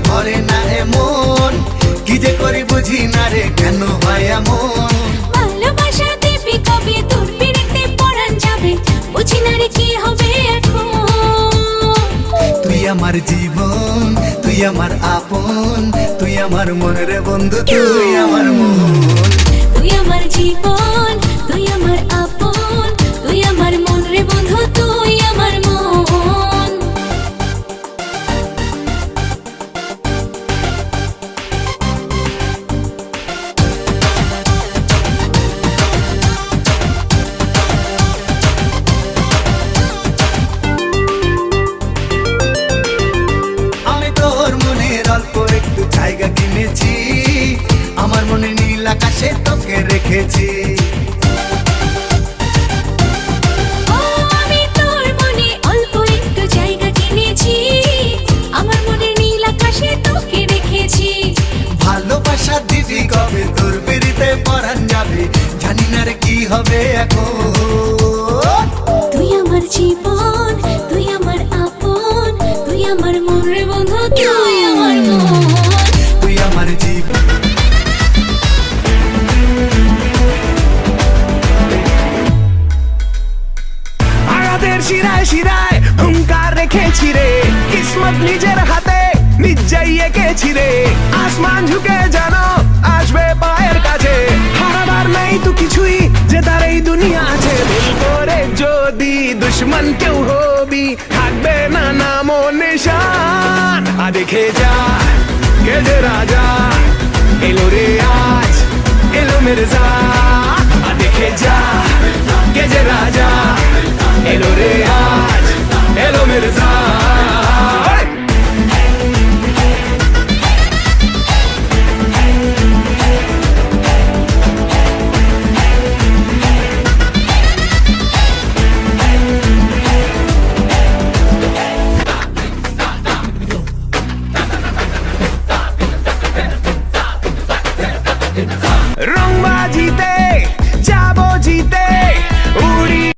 ভরে না এমন, কি যে করি বুঝি না রে কেন হয় এমন। ভালোবাসা দেবী কবে তোর পিড়িতে পরাণ যাবে, বুঝি না রে কি হবে এখন। তুই আমার জীবন, তুই আমার আপন, তুই আমার মন রে বন্ধু, তুই আমার মন। তুই আমার জীবন, তুই আমার আপন, তুই আমার মন রে বন্ধু, তুই আমার মন। আমি তোর মনের অল্প একটু জায়গা কিনেছি, আমার মনে নীল আকাশে তোকে রেখেছি। ও আমি তোর মনে অল্প একটু জায়গা কিনেছি, আমার মনে নীল আকাশে তোকে রেখেছি। ভালোবাসা দিদি কবে তোর পিড়িতে পরাণ যাবে, জানি না রে কি হবে এখন। তুই আমার জীবন, তুই আমার আপন, তুই আমার মন রে বন্ধু, তুই আমার মন। তুই আমার জীবন। আঘাতের শিরায় শিরায় হুঙ্কার রেখেছি রে, কিসমত নিজের হাতে নিজেই এঁকেছি রে। আসমান ঝুঁকে জানো আসবে পায়ের কাছে, হারাবার নাই তো কিছুই, জেতার এই দুনিয়া আছে। ভুল করে যদি দুশ্মন কেউ হবি, থাকবে না নাম ও নিশান। দেখে যা কে যে রাজা এলো রে আজ, এলো মির্জা। দেখে যা কে যে রাজা এলো রে আজ।